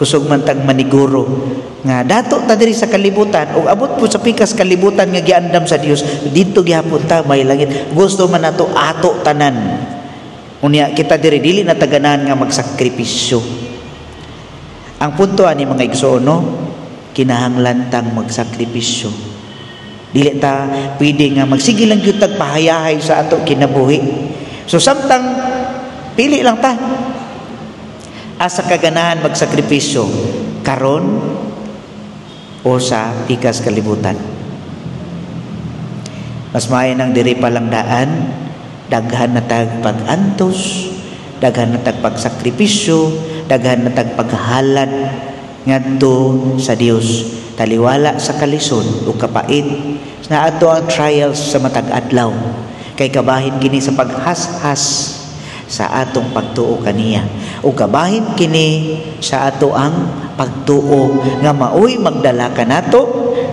kusog man tag maniguro nga dato ta diri sa kalibutan ug abot po sa pikas kalibutan nga giandam sa Dios, didto gihapon ta may langit. Gusto man nato ato tanan. Unya kita diri dili na taganahan nga magsakripisyo. Ang punto ani mga igsoon, no, kinahanglan tang magsakripisyo. Dili ta pwede nga magsige lang gyud tag pahayahay sa ato kinabuhi. So samtang pili lang ta asa kaganahan magsakripisyo karon o sa pikas kalibutan. Mas maayo nang diri pa lang daan, daghan na tag pag-antos, daghan na tag pagsakripisyo, daghan na tag paghalad ngadto sa Dios. Taliwala sa kalisod o kapait na ato ang trials sa matag adlaw, kay kabahin kini sa paghas-has sa atong pagtuo kaniya, o kabahin kini sa ato ang pagtuo nga maoy magdala kanato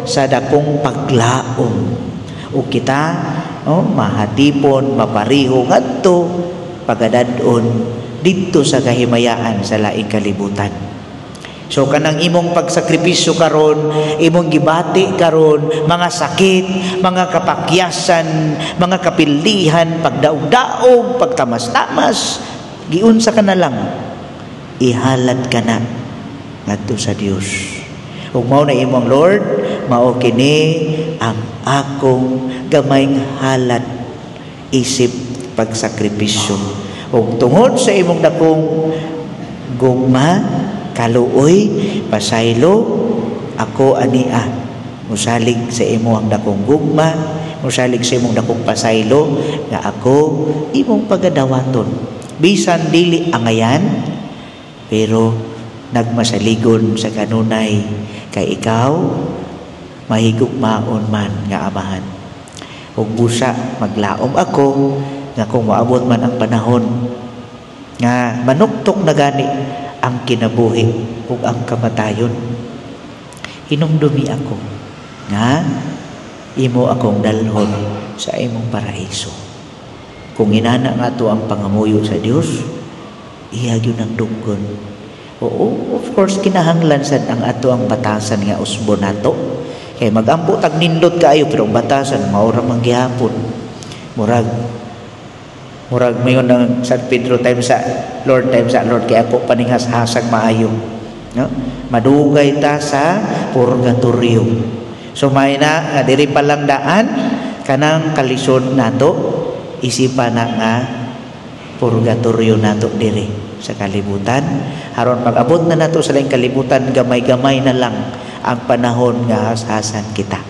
sa dakong paglaom, o kita mahatipon mapariho ngadto pagadadon didto sa kahimayaan sa laing kalibutan. So kanang imong pagsakripisyo karon, imong gibati karon, mga sakit, mga kapakyasan, mga kapilihan, pagdaog-daog, pagtamas-tamas, giunsa ka na lang, ihalad ka na ngadto sa Dios. Ug mao na imong Lord, mao kini ang akong gamayng halad isip pagsakripisyo. Ug tungod sa imong dakong gugma, kaluoy, pasaylo, ako ania musalig sa imo ang dakong gugma, musalig sa imong dakong pasaylo nga ako imong pagadawaton. Bisan dili angayan, pero nagmasaligon sa kanunay kay ikaw mahigugmaon man nga amahan. Ug busa maglaom ako nga kung maabot man ang panahon nga manuktok na gani ang kinabuhi ug ang kamatayon, hinumdumi ako nga imo akong dalhon sa imong paraiso. Kung inana nga to ang pangamuyo sa Dios, iya gyud ang dunggon. Oo, of course kinahanglan sad ang ato ang batasan nga usbon nato, kay magampo tag nindot kaayo pero ang batasan mao ra man gihapon. Murag mayon ng San Pedro time sa Lord kay ako paninghas-hasag maayo, no? Madugay ta sa purgatorio. So may na nga diri pa lang daan kanang kalisod nato, isipan na nga purgatorio nato diri sa kalibutan. Aron mag-abot na nato sa laing kalibutan, gamay-gamay na lang ang panahon nga has-hasan kita.